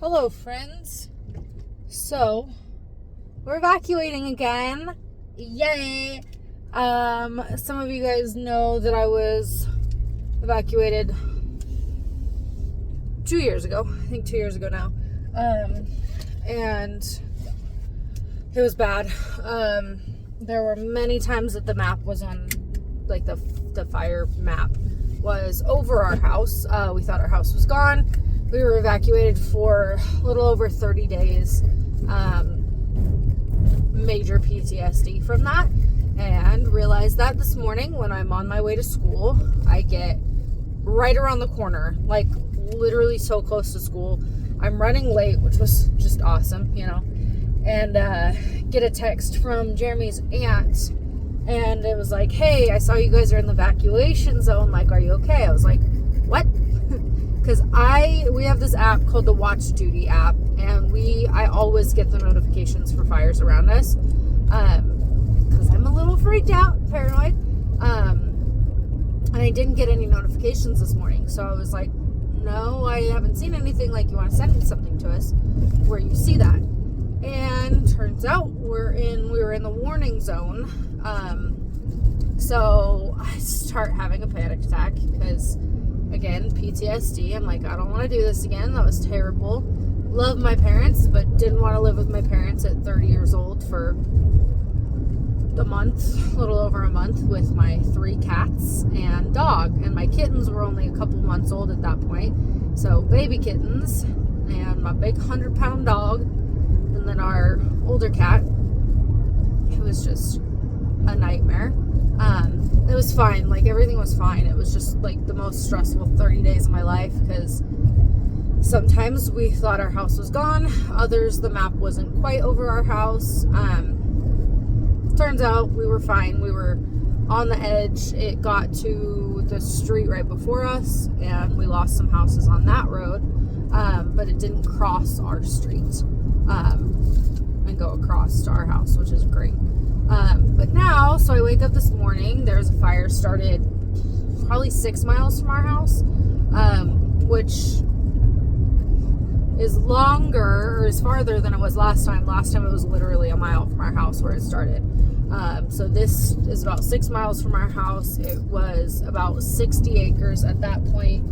Hello, friends. So, we're evacuating again. Yay! Some of you guys know that I was evacuated 2 years ago. I think 2 years ago now. And it was bad. There were many times that the map was on, like the fire map was over our house. We thought our house was gone. We were evacuated for a little over 30 days. Major PTSD from that. And realized that this morning when I'm on my way to school, I get right around the corner, like literally so close to school. I'm running late, which was just awesome, and get a text from Jeremy's aunt. And it was like, hey, I saw you guys are in the evacuation zone. Like, are you okay? I was like, what? Because we have this app called the Watch Duty app, and I always get the notifications for fires around us, because I'm a little freaked out, paranoid, and I didn't get any notifications this morning, so I was like, no, I haven't seen anything. Like, you want to send something to us where you see that? And turns out we were in the warning zone, so I start having a panic attack because, again, PTSD. I'm like, I don't want to do this again. That was terrible. Love my parents, but didn't want to live with my parents at 30 years old for a little over a month, with my 3 cats and dog. And my kittens were only a couple months old at that point. So baby kittens and my big 100-pound dog, and then our older cat. It was just a nightmare. It was fine. Like, everything was fine. It was just like the most stressful 30 days of my life, because sometimes we thought our house was gone. Others, the map wasn't quite over our house. Turns out we were fine. We were on the edge. It got to the street right before us, and we lost some houses on that road. But it didn't cross our street and go across to our house, which is great. But now, so I wake up this morning, there's a fire started probably 6 miles from our house, which is longer, or is farther than it was last time. Last time it was literally a mile from our house where it started. So this is about 6 miles from our house. It was about 60 acres at that point,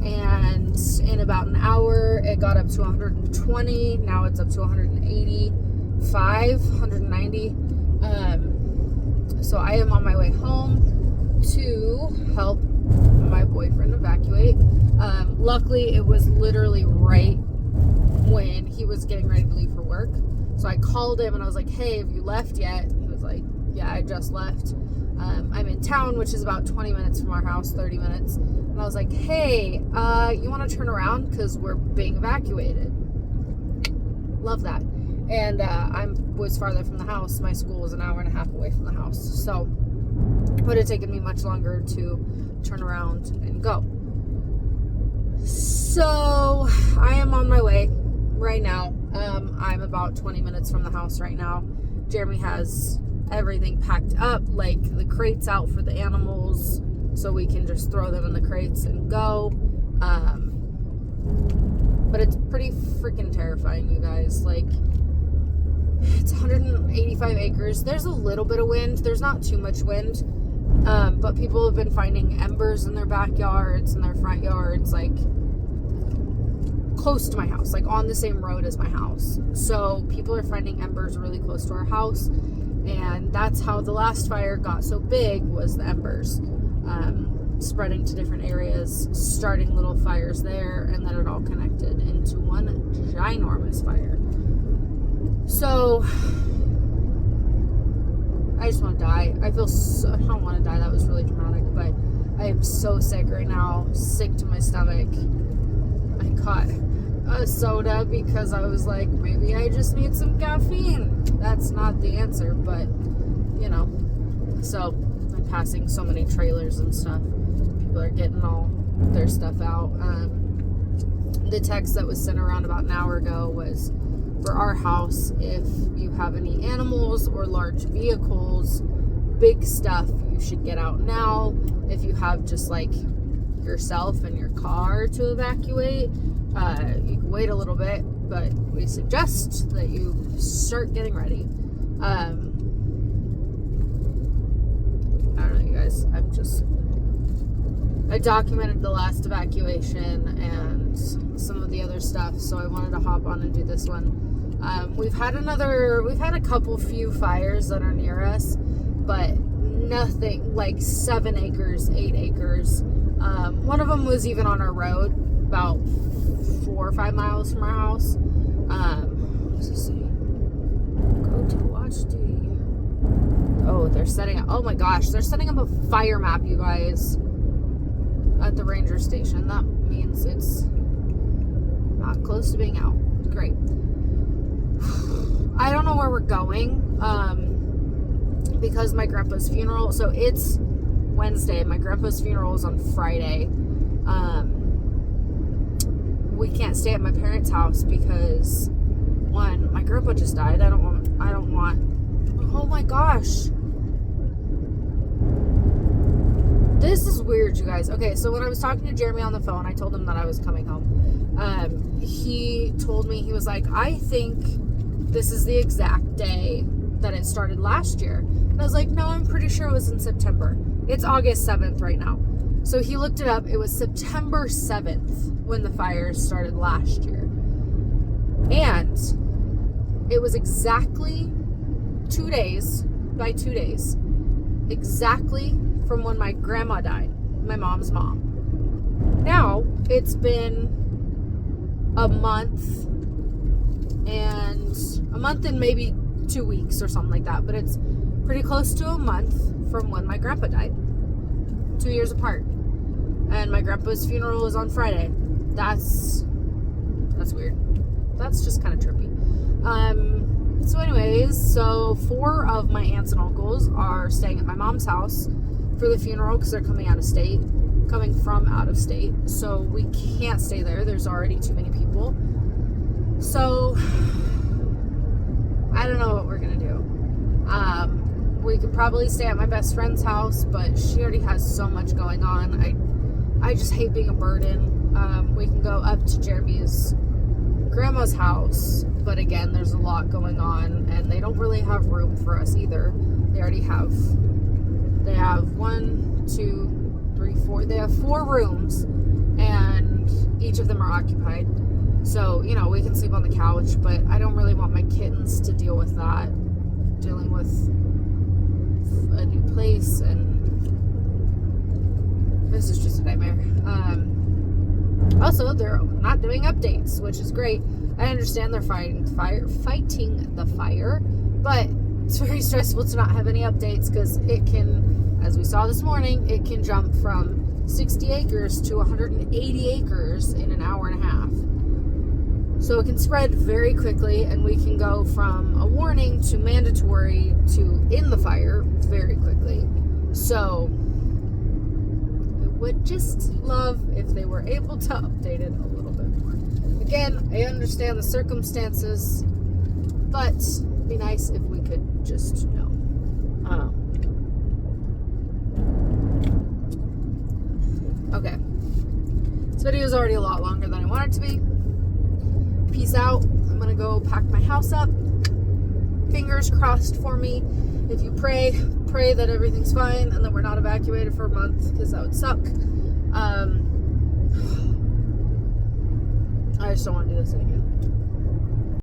and in about an hour it got up to 120. Now it's up to 185, 190. So I am on my way home to help my boyfriend evacuate. Luckily, it was literally right when he was getting ready to leave for work. So I called him and I was like, hey, have you left yet? He was like, yeah, I just left. I'm in town, which is about 20 minutes from our house, 30 minutes. And I was like, hey, you want to turn around? Because we're being evacuated. Love that. And I was farther from the house. My school was an hour and a half away from the house. So it would have taken me much longer to turn around and go. So I am on my way right now. I'm about 20 minutes from the house right now. Jeremy has everything packed up, like the crates out for the animals, so we can just throw them in the crates and go. But it's pretty freaking terrifying, you guys. Like, it's 185 acres. There's a little bit of wind. There's not too much wind. But people have been finding embers in their backyards and their front yards, like close to my house, like on the same road as my house. So people are finding embers really close to our house. And that's how the last fire got so big, was the embers. Spreading to different areas, starting little fires there, and then it all connected into one ginormous fire. So I just want to die. I don't want to die. That was really dramatic, but I am so sick right now, sick to my stomach. I caught a soda because I was like, maybe I just need some caffeine. That's not the answer, but so I'm passing so many trailers and stuff. People are getting all their stuff out. The text that was sent around about an hour ago was, for our house, if you have any animals or large vehicles, big stuff, you should get out now. If you have just like yourself and your car to evacuate, You can wait a little bit, but we suggest that you start getting ready. I don't know, you guys. I documented the last evacuation and some of the other stuff, so I wanted to hop on and do this one. We've had a few fires that are near us, but nothing like 7 acres, 8 acres. One of them was even on our road, about 4 or 5 miles from our house. Let's see. Go to watch duty. Oh, they're setting up. Oh my gosh, they're setting up a fire map, you guys, at the ranger station. That means it's not close to being out. Great. I don't know where we're going, because my grandpa's funeral, so it's Wednesday. My grandpa's funeral is on Friday. We can't stay at my parents' house because, one, my grandpa just died. I don't want, oh my gosh. This is weird, you guys. Okay, so when I was talking to Jeremy on the phone, I told him that I was coming home. He told me, he was like, I think this is the exact day that it started last year. And I was like, no, I'm pretty sure it was in September. It's August 7th right now. So he looked it up. It was September 7th when the fires started last year. And it was exactly 2 days, exactly from when my grandma died, my mom's mom. Now, it's been a month and maybe 2 weeks or something like that, but it's pretty close to a month from when my grandpa died. 2 years apart. And my grandpa's funeral is on Friday. That's weird. That's just kind of trippy. So anyways, 4 of my aunts and uncles are staying at my mom's house for the funeral because they're coming from out of state. So we can't stay there. There's already too many people. So I don't know what we're gonna do. We could probably stay at my best friend's house, but she already has so much going on. I just hate being a burden. We can go up to Jeremy's grandma's house, but again, there's a lot going on, and they don't really have room for us either. They have 1, 2, 3, 4. They have 4 rooms, and each of them are occupied. So, we can sleep on the couch, but I don't really want my kittens to deal with that, dealing with a new place, and this is just a nightmare. Also, they're not doing updates, which is great. I understand they're fighting the fire, but it's very stressful to not have any updates because it can, as we saw this morning, it can jump from 60 acres to 180 acres in an hour and a half. So it can spread very quickly, and we can go from a warning to mandatory to in the fire very quickly. So I would just love if they were able to update it a little bit more. Again, I understand the circumstances, but it'd be nice if we could just know. Okay. This video is already a lot longer than I want it to be. Peace out. I'm gonna go pack my house up. Fingers crossed for me. If you pray that everything's fine and that we're not evacuated for a month, because that would suck. I just don't want to do this again.